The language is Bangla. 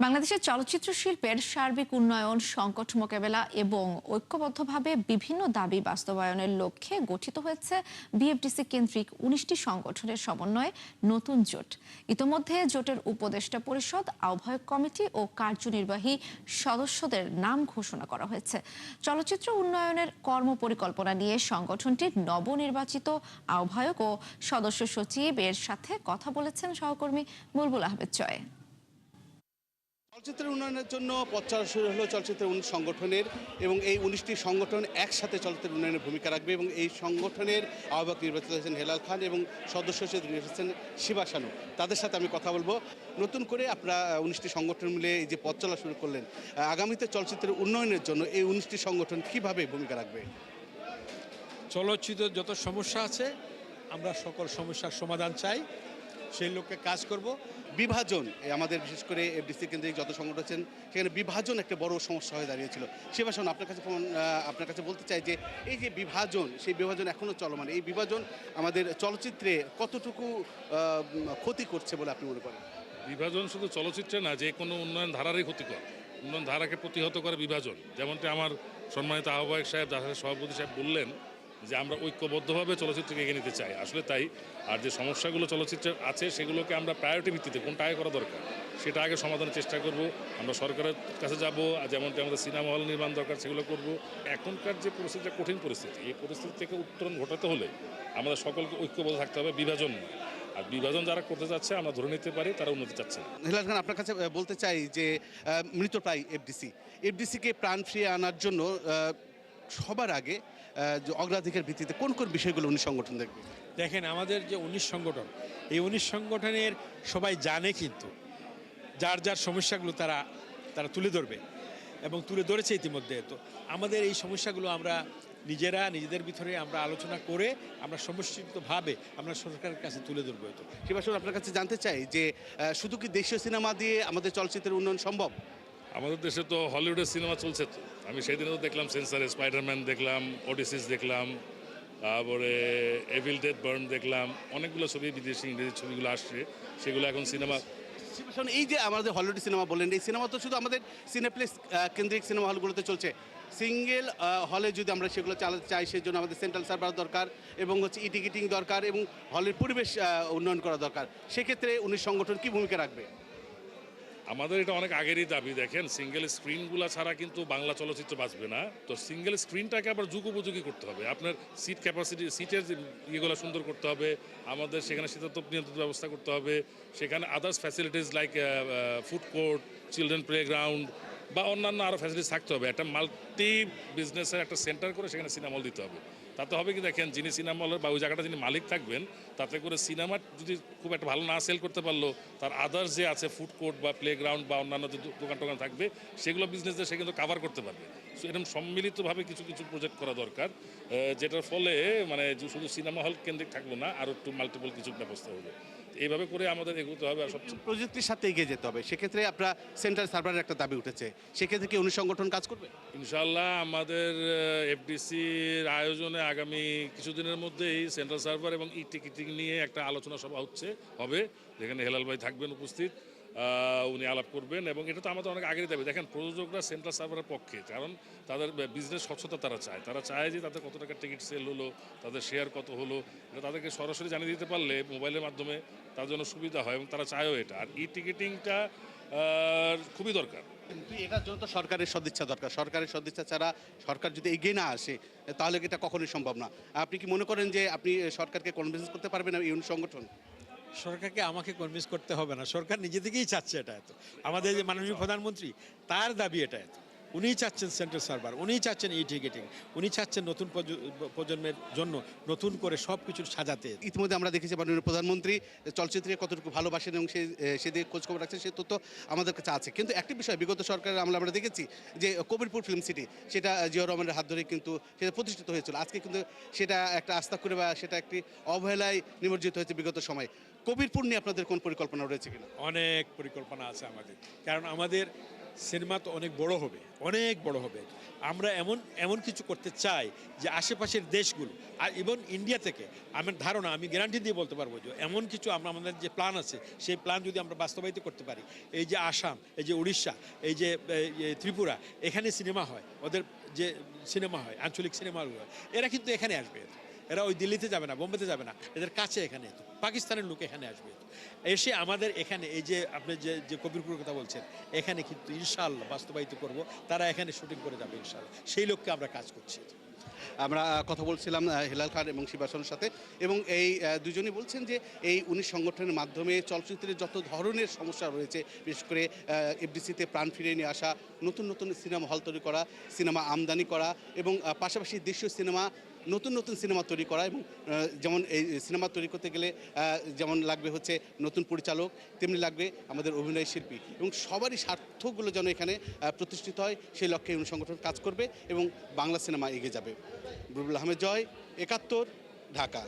বাংলাদেশের চলচ্চিত্র শিল্পের সার্বিক উন্নয়ন, সংকট মোকাবেলা এবং ঐক্যবদ্ধভাবে বিভিন্ন দাবি বাস্তবায়নের লক্ষ্যে গঠিত হয়েছে বিএফডিসি কেন্দ্রিক ১৯টি সংগঠনের সমন্বয়ে নতুন জোট। ইতোমধ্যে জোটের উপদেষ্টা পরিষদ, আহ্বায়ক কমিটি ও কার্যনির্বাহী সদস্যদের নাম ঘোষণা করা হয়েছে। চলচ্চিত্র উন্নয়নের কর্মপরিকল্পনা নিয়ে সংগঠনটির নবনির্বাচিত আহ্বায়ক ও সদস্য সচিব এর সাথে কথা বলেছেন সহকর্মী বুলবুল আহমেদ চয়। চলচ্চিত্রের উন্নয়নের জন্য পথ চলা শুরু হলো চলচ্চিত্র সংগঠনের, এবং এই ১৯টি সংগঠন একসাথে চলচ্চিত্রের উন্নয়নের ভূমিকা রাখবে। এবং এই সংগঠনের আহ্বায়ক নির্বাচিত হয়েছেন হেলাল খান এবং সদস্য হিসেবে নির্বাচিত শিবা শানু। তাদের সাথে আমি কথা বলবো। নতুন করে আপনারা ১৯টি সংগঠন মিলে এই যে পথ চলা শুরু করলেন, আগামীতে চলচ্চিত্রের উন্নয়নের জন্য এই ১৯টি সংগঠন কীভাবে ভূমিকা রাখবে? চলচ্চিত্রের যত সমস্যা আছে আমরা সকল সমস্যার সমাধান চাই, সেই লক্ষ্যে কাজ করব। বিভাজন, আমাদের বিশেষ করে এফডিসি কেন্দ্রিক যত সংগঠন আছেন সেখানে বিভাজন একটা বড় সমস্যা হয়ে দাঁড়িয়েছিল। শিবাসন, আপনার কাছে বলতে চাই যে এই যে বিভাজন, সেই বিভাজন এখনও চলমান। এই বিভাজন আমাদের চলচ্চিত্রে কতটুকু ক্ষতি করছে বলে আপনি মনে করেন? বিভাজন শুধু চলচ্চিত্রে না, যে কোনো উন্নয়ন ধারারই ক্ষতিকর। উন্নয়ন ধারাকে প্রতিহত করে বিভাজন। যেমনটি আমার সম্মানিত আহ্বায়ক সাহেব, সভাপতি সাহেব বললেন যে আমরা ঐক্যবদ্ধভাবে চলচ্চিত্রকে এগিয়ে নিতে চাই, আসলে তাই। আর যে সমস্যাগুলো চলচ্চিত্রের আছে সেগুলোকে আমরা প্রায়োরিটি ভিত্তিতে কোনটা আগে করা দরকার সেটা আগে সমাধানের চেষ্টা করব। আমরা সরকারের কাছে যাব, যেমনটি আমাদের সিনেমা হল নির্মাণ দরকার সেগুলো করব। এখনকার যে পরিস্থিতিটা কঠিন পরিস্থিতি, এই পরিস্থিতি থেকে উত্তরণ ঘটাতে হলে আমাদের সকলকে ঐক্যবদ্ধ থাকতে হবে, বিভাজন নয়। আর বিভাজন যারা করতে যাচ্ছে আমরা ধরে নিতে পারি তারা উন্নতি চাচ্ছে না। হেলাল খান, আপনার কাছে বলতে চাই যে মৃতপ্রায় এফডিসিকে প্রাণ ফিরিয়ে আনার জন্য সবার আগে অগ্রাধিকার ভিত্তিতে কোন কোন বিষয়গুলো উনি সংগঠন দেখবে? দেখেন, আমাদের যে ১৯ সংগঠন, এই ১৯ সংগঠনের সবাই জানে, কিন্তু যার যার সমস্যাগুলো তারা তুলে ধরবে এবং তুলে ধরেছে ইতিমধ্যে। তো আমাদের এই সমস্যাগুলো আমরা নিজেদের ভিতরে আমরা আলোচনা করে আমরা সমষ্টিগতভাবে আমরা সরকারের কাছে তুলে ধরবো। তো শিবাসন, আপনার কাছে জানতে চাই যে শুধু কি দেশীয় সিনেমা দিয়ে আমাদের চলচ্চিত্রের উন্নয়ন সম্ভব? আমাদের দেশে তো হলিউডের সিনেমা চলছে। তো আমি সেদিনও দেখলাম সেন্সারে স্পাইডারম্যান দেখলাম, ওডিসিস দেখলাম, তারপরে এভিল ডেথ বার্ন দেখলাম। অনেকগুলো ছবি, বিদেশি ইংরেজি ছবিগুলো আসছে, সেগুলো এখন সিনেমা। শিবাসন, এই যে আমাদের হলিউড সিনেমা বললেন, এই সিনেমা তো শুধু আমাদের সিনেপ্লেক্স কেন্দ্রিক সিনেমা হলগুলোতে চলছে। সিঙ্গেল হলে যদি আমরা সেগুলো চালাতে চাই, সেই জন্য আমাদের সেন্ট্রাল সার্ভার দরকার এবং ই টিকিটিং দরকার এবং হলের পরিবেশ উন্নয়ন করা দরকার। সেক্ষেত্রে উনি সংগঠন কি ভূমিকা রাখবে? আমাদের এটা অনেক আগেরই দাবি। দেখেন, সিঙ্গেল স্ক্রিনগুলো ছাড়া কিন্তু বাংলা চলচ্চিত্র বাঁচবে না। তো সিঙ্গেল স্ক্রিনটাকে আবার যুগোপযোগী করতে হবে। আপনার সিট ক্যাপাসিটি, সিটের ইয়েগুলো সুন্দর করতে হবে। আমাদের সেখানে শীতাতপ নিয়ন্ত্রণ ব্যবস্থা করতে হবে। সেখানে others facilities like food court, children playground বা অন্যান্য আরও ফ্যাসিলিটিস থাকতে হবে। একটা মাল্টি বিজনেসের একটা সেন্টার করে সেখানে সিনেমা হল দিতে হবে। তাতে হবে কি, দেখেন, যিনি সিনেমা হলের বা ওই জায়গাটা যিনি মালিক থাকবেন, তাতে করে সিনেমা যদি খুব একটা ভালো না সেল করতে পারলো, তার আদার্স যে আছে ফুড কোর্ট বা প্লেগ্রাউন্ড বা অন্যান্য যে দোকান টোকান থাকবে, সেগুলো বিজনেসে সে কিন্তু কাভার করতে পারবে। সো এরকম সম্মিলিতভাবে কিছু কিছু প্রজেক্ট করা দরকার, যেটার ফলে মানে শুধু সিনেমা হল কেন্দ্রিক থাকলো না, আরও একটু মাল্টিপল কিছু ব্যবস্থা হবে। এইভাবে করে আমাদের এগোতে হবে। আর সবচেয়ে প্রযুক্তির সাথে এগিয়ে যেতে হবে। সেক্ষেত্রে আপনার সেন্ট্রাল সার্ভারের একটা দাবি উঠেছে, সেক্ষেত্রে কি অনুসংগঠন কাজ করবে? ইনশাআল্লাহ আমাদের এফডিসির আয়োজনে আগামী কিছুদিনের মধ্যেই সেন্ট্রাল সার্ভার এবং ই টিকিটিং নিয়ে একটা আলোচনা সভা হবে, যেখানে হেলাল ভাই থাকবেন উপস্থিত। উনি আলাপ করবেন এবং এটা তো আমাদের অনেক আগেরই দাবি। দেখেন, প্রযোজকরা সেন্ট্রাল সার্ভারের পক্ষে, কারণ তাদের বিজনেস স্বচ্ছতা তারা চায় যে তাদের কত টাকা টিকিট সেল হলো, তাদের শেয়ার কত হলো, এটা তাদেরকে সরাসরি জানিয়ে দিতে পারলে মোবাইলের মাধ্যমে তার জন্য সুবিধা হয় এবং তারা চায়ও এটা। আর ই টিকিটিংটা খুবই দরকার। কিন্তু এটার জন্য তো সরকারের সদিচ্ছা দরকার। সরকারের সদিচ্ছা ছাড়া সরকার যদি এগিয়ে না আসে, তাহলে এটা কখনোই সম্ভব না। আপনি কি মনে করেন যে আপনি সরকারকে কনভিন্স করতে পারবেন এই সংগঠন? সরকারকে আমাকে কনভিন্স করতে হবে না, সরকার নিজে থেকেই চাচ্ছে এটা। এত আমাদের যে মাননীয় প্রধানমন্ত্রী, তার দাবি এটা। উনিই চাচ্ছেন সেন্ট্রাল সার্ভার, উনিই চাচ্ছেন ই টিকিটিং, উনি চাচ্ছেন নতুন প্রজন্মের জন্য নতুন করে সব কিছু সাজাতে। ইতিমধ্যে আমরা দেখেছি মাননীয় প্রধানমন্ত্রী চলচ্চিত্রে কতটুকু ভালোবাসেন এবং সেদিকে খোঁজখবর রাখছেন, সে তথ্য আমাদের কাছে আছে। কিন্তু একটি বিষয়, বিগত সরকারের আমলে আমরা দেখেছি যে কবিরপুর ফিল্ম সিটি, সেটা জিয়াউর রহমানের হাত ধরে কিন্তু সেটা প্রতিষ্ঠিত হয়েছিল। আজকে কিন্তু সেটা একটা আস্থা করে বা সেটা একটি অবহেলায় নিমজ্জিত হয়েছে বিগত সময়। কবিরপুর নিয়ে আপনাদের কোন পরিকল্পনা রয়েছে কিনা? অনেক পরিকল্পনা আছে আমাদের, কারণ আমাদের সিনেমা তো অনেক বড় হবে, অনেক বড় হবে। আমরা এমন এমন কিছু করতে চাই যে আশেপাশের দেশগুলো আর ইভেন ইন্ডিয়া থেকে আমার ধারণা, আমি গ্যারান্টি দিয়ে বলতে পারবো যে এমন কিছু আমাদের যে প্ল্যান আছে সেই প্ল্যান যদি আমরা বাস্তবায়িত করতে পারি, এই যে আসাম, এই যে উড়িষ্যা, এই যে ত্রিপুরা, এখানে সিনেমা হয়, ওদের যে সিনেমা হয় আঞ্চলিক সিনেমাগুলো, এরা কিন্তু এখানে আসবে। এরা ওই দিল্লিতে যাবে না, বোম্বেতে যাবে না, এদের কাছে এখানে পাকিস্তানের লোক এখানে আসবে, এসে আমাদের এখানে এই যে আপনি যে যে কবিরপুরের কথা বলছেন, এখানে কিন্তু ইনশাআল্লাহ বাস্তবায়িত করব। তারা এখানে শুটিং করে যাবে ইনশাআল্লাহ, সেই লক্ষ্যে আমরা কাজ করছি। আমরা কথা বলছিলাম হেলাল খান এবং শিবাসনের সাথে, এবং এই দুজনই বলছেন যে এই 19 সংগঠনের মাধ্যমে চলচ্চিত্রের যত ধরনের সমস্যা রয়েছে, বিশেষ করে এফডিসিতে প্রাণ ফিরিয়ে নিয়ে আসা, নতুন নতুন সিনেমা হল তৈরি করা, সিনেমা আমদানি করা, এবং পাশাপাশি দেশীয় সিনেমা, নতুন নতুন সিনেমা তৈরি করা, এবং যেমন এই সিনেমা তৈরি করতে গেলে যেমন লাগবে হচ্ছে নতুন পরিচালক, তেমনি লাগবে আমাদের অভিনয় শিল্পী, এবং সবারই স্বার্থগুলো যেন এখানে প্রতিষ্ঠিত হয়, সেই লক্ষ্যে এই সংগঠন কাজ করবে এবং বাংলা সিনেমা এগিয়ে যাবে। বুলবুল আহমেদ জয়, 71, ঢাকা।